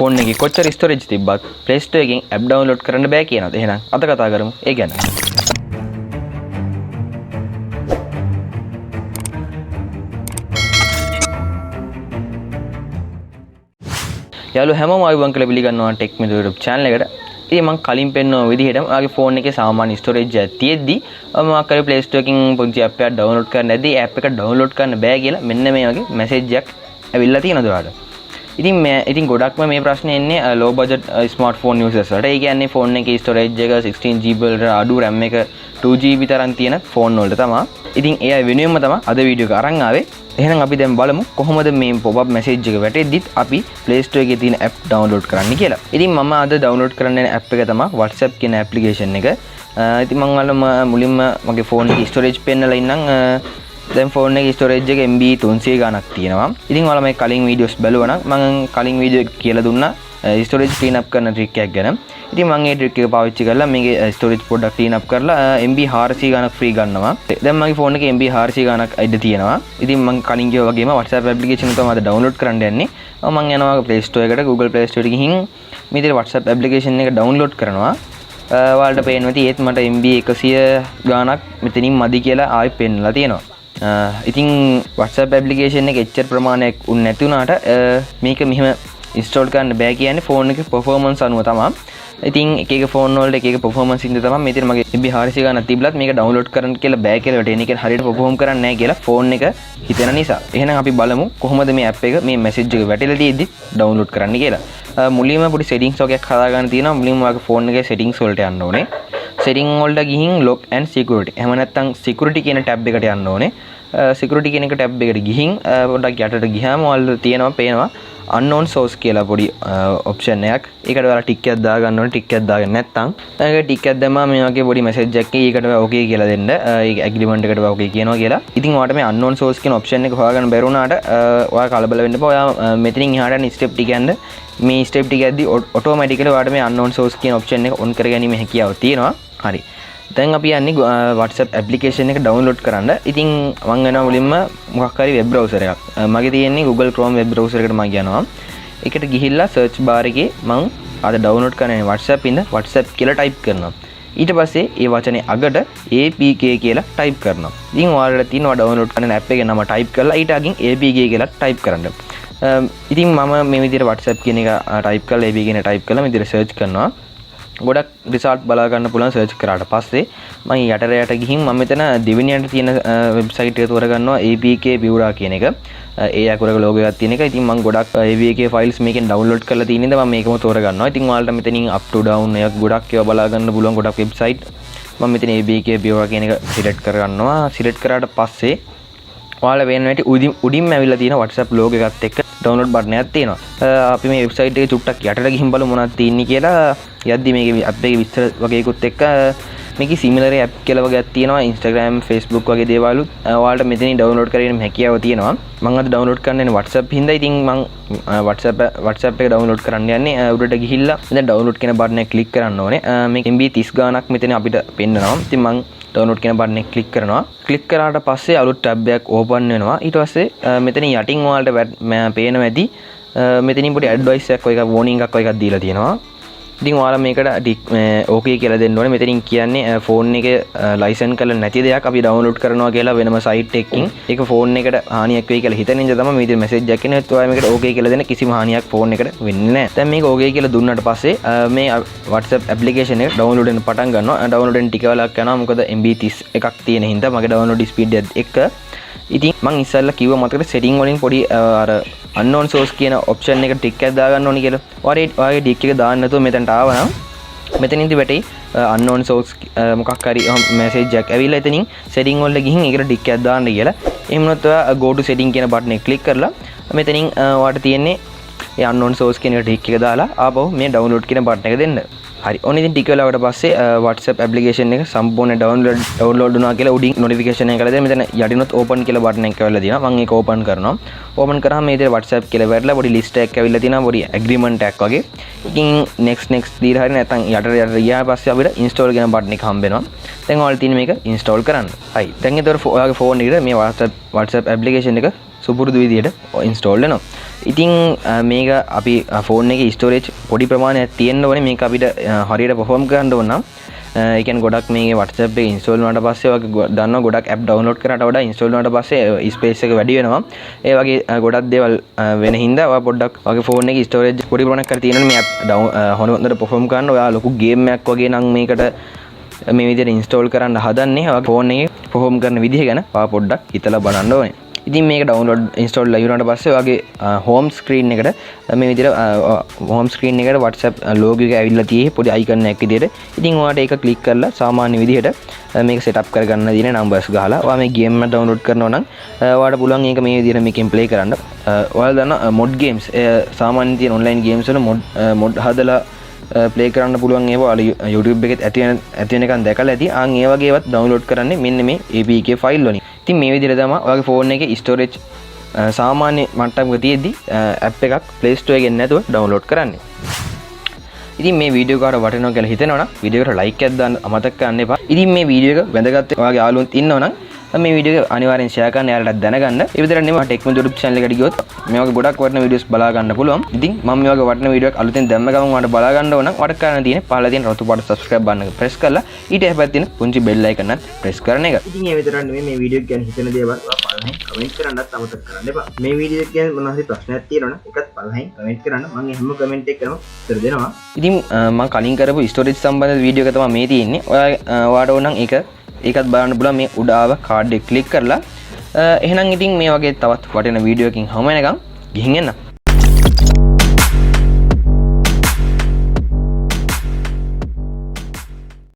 Phone එකේ කොච්චර storage තිබ්බත් Play Store එකෙන් app download කරන්න බෑ කියනවාද? එහෙනම් අද කතා කරමු ඒ ගැන. යාළුවෝ හැමෝම ආයුබෝවන් කියලා පිළිගන්නවා ටෙක් මිනිදු YouTube channel එකට. ඉතින් මම කලින් පෙන්වන විදිහටම ඔයාගේ ෆෝන් එකේ සාමාන්‍ය ස්ටෝරේජ් එක තියෙද්දි මම කරේ Play Store එකකින් පොඩි app එකක් download කරන්න නැද්දි app එක download කරන්න බෑ කියලා මෙන්න මේ වගේ message එකක් ඇවිල්ලා තියෙනවා ඔයාලට. ඉතින් ගොඩක්ම මේ ප්‍රශ්නේ එන්නේ low budget smartphone users වලට. ඒ කියන්නේ ෆෝන් එකේ storage එක 16GB වලට අඩු RAM එක 2GB තරම් තියෙන ෆෝන් වලට තමයි. ඉතින් ඒ අය වෙනුවෙන්ම තමයි අද වීඩියෝ එක අරන් ආවේ. එහෙනම් අපි දැන් බලමු කොහොමද මේ pop-up message එක වැටෙද්දිත් අපි Play Store එකේ තියෙන app download කරන්න කියලා. ඉතින් මම අද download කරන්න යන app එක තමයි WhatsApp කියන application එක. ඉතින් මම ඔයාලට මුලින්ම මගේ ෆෝන් එකේ storage පෙන්නලා ඉන්නම්. දැන් ෆෝන් එකේ ස්ටෝරේජ් එක MB 300 ගණක් තියෙනවා. ඉතින් ඔයාලා මේ කලින් වීඩියෝස් බැලුවා නම් මම කලින් වීඩියෝ එක කියලා දුන්නා ස්ටෝරේජ් ක්ලීන් අප් කරන ට්‍රික් එකක් ගැන. ඉතින් මම ඒ ට්‍රික් එක පාවිච්චි කරලා මේකේ ස්ටෝරේජ් පොඩ්ඩක් ක්ලීන් අප් කරලා MB 400 ගණක් ෆ්‍රී ගන්නවා. දැන් මගේ ෆෝන් එකේ MB 400 ගණක් ඉඩ තියෙනවා. ඉතින් මම කලින් කිව්වා වගේම WhatsApp application එක තමයි අද download කරන්න යන්නේ. මම යනවා Play Store එකට Google Play Store එකට ගිහින් මේ විදිහට WhatsApp application එක download කරනවා. ඔයාලට පේනවා ඇති ඒත් මට MB 100 ගණක් මෙතනින් මදි කියලා ආයෙ පෙන්නලා තියෙනවා. ඉතින් WhatsApp application එක එච්චර ප්‍රමාණයක් උන් නැති වුණාට මේක මෙහෙම install කරන්න බෑ කියන්නේ ෆෝන් එකේ performance අනුව තමයි. ඉතින් එක එක ෆෝන් වලට එක එක performance ඉඳ තමයි මෙතන මගේ MB 400 ගණන් තිබ්ලත් මේක download කරන්න කියලා බෑ කියලා වැටෙන එක හරියට perform කරන්නේ නැහැ කියලා ෆෝන් එක හිතෙන නිසා. එහෙනම් අපි බලමු කොහොමද මේ app එක මේ message එක වැටෙලා තියෙද්දි download කරන්න කියලා. මුලින්ම පොඩි settings එකක් හදාගන්න තියෙනවා. මුලින්ම ඔයාගේ ෆෝන් එකේ settings වලට යන්න ඕනේ. setting වලට ගිහින් lock and security. එහෙම නැත්නම් security කියන tab එකට යන්න ඕනේ. security කියන එක tab එකට ගිහින් පොඩ්ඩක් යටට ගියාම ඔයාලට තියෙනවා පේනවා unknown source කියලා පොඩි option එකක්. ඒකට ඔයාලා ටික් එකක් දාගන්න ඕනේ. ටික් එකක් දාගෙන නැත්නම් ඒක ටික් එකක් දැම්මම මේ වගේ පොඩි message එකක් ඒකට okay කියලා දෙන්න. ඒක agreement එකට okay කියනවා කියලා. ඉතින් ඔයාලට මේ unknown source කියන option එක හොයාගන්න බැරි වුණාට ඔයා කලබල වෙන්න එපා. ඔයා මෙතනින් එහාට යන step ටික යන්න මේ step ටික යද්දි automatically ඔයාලට මේ unknown source කියන option එක on කරගැනීමේ හැකියාව තියෙනවා. හරි. දැන් අපි යන්නේ WhatsApp application එක download කරන්න. ඉතින් මම යනවා මුලින්ම මොකක් හරි web browser එකක්. මගේ තියෙන්නේ Google Chrome web browser එකට මම යනවා. ඒකට ගිහිල්ලා search bar එකේ මම අද download කරන්නේ WhatsApp ඉඳ WhatsApp කියලා type කරනවා. ඊට පස්සේ ඒ වචනේ අගට APK කියලා type කරනවා. ඉතින් ඔයාලට තියෙනවා download කරන app එකේ නම type කරලා ඊට අගින් APK කියලා type කරන්න. ඉතින් මම මේ විදිහට WhatsApp කියන එක type කරලා APK කියන type කරලා මේ විදිහට search කරනවා. ගොඩක් රිසල්ට් බලා ගන්න පුළුවන් සර්ච් කරාට පස්සේ මම යටට ගිහින් මම මෙතන දෙවෙනියට තියෙන වෙබ්සයිට් එක තෝරගන්නවා APK Pura කියන එක. ඒ අකුරක ලෝගෝ එකක් තියෙන එක. ඉතින් මම ගොඩක් APK ෆයිල්ස් මේකෙන් download කරලා තියෙන ඉඳ මම මේකම තෝරගන්නවා. ඉතින් ඔයාලට මෙතනින් up to down එකක් ගොඩක් ඒවා බලා ගන්න පුළුවන් ගොඩක් වෙබ්සයිට්. මම මෙතන APK Pura කියන එක සිලෙක්ට් කරගන්නවා. සිලෙක්ට් කරාට පස්සේ ඔයාලා වෙන උඩින්ම ඇවිල්ලා තියෙන WhatsApp logo එකත් එක්ක download button එකක් තියෙනවා. අපි මේ වෙබ්සයිට් එකේ චුට්ටක් යටට ගිහින් බලමු මොනවද තියෙන්නේ කියලා. යද්දි මේකේ app එකේ විස්තර වගේකුත් එක්ක මේකේ similar app කියලා වගේක් තියෙනවා. Instagram, Facebook වගේ දේවලුත් ඔයාලට මෙතනින් download කරගෙන හැකියාව තියෙනවා. මම අද download කරන්නේ WhatsApp හින්දා. ඉතින් මම WhatsApp එක download කරන්න යන්නේ. උඩට ගිහිල්ලා මෙතන download කියන button එක click කරන්න ඕනේ. මේක MB 30 ගාණක් මෙතන අපිට පෙන්නනවා. ඉතින් මම download කියන button එක click කරනවා. click කරාට පස්සේ අලුත් tab එකක් open වෙනවා. ඊට පස්සේ මෙතන යටින් ඔයාලට පේනවා ඇති මෙතනින් පොඩි advice එකක් වගේ warning එකක් වගේ දීලා තියෙනවා. ඉතින් ඔයාලා මේකට okay කියලා දෙන්න ඕනේ. මෙතනින් කියන්නේ ෆෝන් එකේ ලයිසන් කරලා නැති දෙයක් අපි download කරනවා කියලා වෙනම site එකකින් ඒක ෆෝන් එකට හානියක් වෙයි කියලා හිතන ඉඳ තමයි මේ විදිහට message එකක් එන්නේ. ඔයාලා මේකට okay කියලා දෙන්න කිසිම හානියක් ෆෝන් එකට වෙන්නේ නැහැ. දැන් මේක okay කියලා දුන්නාට පස්සේ මේ WhatsApp application එක download වෙන්න පටන් ගන්නවා. download වෙන්න ටික වෙලාවක් යනවා. මොකද MB 30 එකක් තියෙන හින්දා මගේ download speed එක ඉතින් මම ඉස්සෙල්ලා කිව්වා මතකද setting වලින් පොඩි අර unknown source කියන option එක ටික් එකක් දාගන්න ඕනි කියලා. ඔයාගේ ටික් එක දාන්න නැතුව මෙතනට ආවනම් මෙතනින්දි වැටේ unknown source මොකක් හරි message එකක් ඇවිල්ලා එතනින් setting වලට ගිහින් ඒකට ටික් එකක් දාන්න කියලා. එහෙම නැත්නම් ඔයා go to setting කියන button එක click කරලා මෙතනින් ඔයාට තියෙන්නේ ඒ unknown source කියන එක ටික් එක දාලා ආපහු මේ download කියන button එක දෙන්න. හරි. ඔන්න ඉතින් ටික වෙලාවකට පස්සේ WhatsApp application එක සම්පූර්ණ download වුණා කියලා උඩින් notification එකක් කරලා දෙන මෙතන යටිනොත් open කියලා button එකක් ඇවිල්ලා තියෙනවා. මම ඒක open කරනවා. open කරාම මේ විදිහට WhatsApp කියලා වැරලා පොඩි list එකක් ඇවිල්ලා තියෙනවා. පොඩි agreement එකක් වගේ. ඉතින් next දීලා හරි නැත්නම් යටට ගියා පස්සේ අපිට install කියන button එක හම්බ වෙනවා. දැන් ඔයාලා තියෙන මේක install කරන්න. හරි. දැන් ඒතර ඔයාගේ phone එකට මේ WhatsApp application එක සුපුරුදු විදිහට install වෙනවා. ඉතින් මේක අපි ෆෝන් එකේ ස්ටෝරේජ් පොඩි ප්‍රමාණයක් තියෙන්න ඕනේ මේක අපිට හරියට perform කරන්න ඕන නම් ඒ කියන්නේ ගොඩක් මේ WhatsApp එක install වුණාට පස්සේ වගේ දන්නවා ගොඩක් app download කරාට වඩා install වුණාට පස්සේ space එක වැඩි වෙනවා. ඒ වගේ ගොඩක් දේවල් වෙන හින්දා ඔයා පොඩ්ඩක් වගේ ෆෝන් එකේ storage පොඩි ප්‍රමාණයක් කරලා තියෙනවනේ මේ app හොඳට perform කරන්න ඔයා ලොකු game එකක් වගේ නම් මේකට මේ විදිහට install කරන්න හදන්නේ ඔයා ෆෝන් එකේ perform කරන විදිහ ගැන ඔයා පොඩ්ඩක් හිතලා බලන්න ඕනේ. ඉතින් මේක download install ලා ඉවරනට පස්සේ ඔයාගේ home screen එකට මේ විදිහට home screen එකට WhatsApp logo එක ඇවිල්ලා තියෙයි පොඩි icon එකක් විදිහට. ඉතින් ඔයාට ඒක click කරලා සාමාන්‍ය විදිහට මේක setup කරගන්න දින numbers ගහලා ඔයා මේ game එක download කරනවා නම් ඔයාට පුළුවන් ඒක මේ විදිහට මේකෙන් play කරන්න. ඔයාලා දන්නා mod games සාමාන්‍යයෙන් තියෙන online games වල mod හදලා play කරන්න පුළුවන් ඒවා YouTube එකේ ඇති වෙන එකක් දැකලා ඇති. ආන් ඒ වගේ ඒවත් download කරන්නේ මෙන්න මේ APK file වලින්. ඉතින් මේ විදිහට තමයි ඔයාගේ ෆෝන් එකේ storage සාමාන්‍ය මට්ටමක තියෙද්දි app එකක් Play Store එකෙන් නැතුව download කරන්නේ. ඉතින් මේ වීඩියෝ එක ඔයාලට වටිනවා කියලා හිතෙනවා නම් වීඩියෝ එකට like එකක් දාන්න අමතක කරන්න එපා. ඉතින් මේ වීඩියෝ එක වැදගත් ඔයාගේ යාළුවොත් ඉන්නවා නම් මේ වීඩියෝ එක අනිවාර්යෙන් share කරන්න යාළුවන්ට දැනගන්න. ඒ විතරක් නෙමෙයි ටෙක්නොලොජි YouTube channel එකට ගියොත් මේ වගේ ගොඩක් වටින වීඩියෝස් බලා ගන්න පුළුවන්. ඉතින් මම මේ වගේ වටින වීඩියෝ එකක් අලුතෙන් දැම්ම ගමන් ඔයාලට බලා ගන්න ඕන නම් ඔයාලට කරන්න තියෙන්නේ පහළ තියෙන රතු පාට subscribe button එක press කරලා ඊට එහා පැත්තේ තියෙන පුංචි bell icon එකත් press කරන එක. ඉතින් ඒ විතරක් නෙමෙයි මේ වීඩියෝ එක ගැන හිතන දේවල් ඔයා පළවෙනි comment කරන්නත් අමතක කරන්න එපා. මේ වීඩියෝ එක ගැන මොනවා හරි ප්‍රශ්නයක් තියෙනවා නම් ඒකත් පළවෙනි comment කරන්න. මම හැම comment එකකම උත්තර දෙනවා. ඉතින් මම කලින් කරපු storage සම්බන්ධ වීඩියෝ එක තමයි මේ තියෙන්නේ. ඔයාට ඕන නම් ඒකත් බලන්න පුළුවන් මේ උඩ ආව කාඩ් එක ක්ලික් කරලා එහෙනම් ඉතින් මේ වගේ තවත් වටින වීඩියෝ එකකින් හමු වෙනකම් ගිහින් එන්න.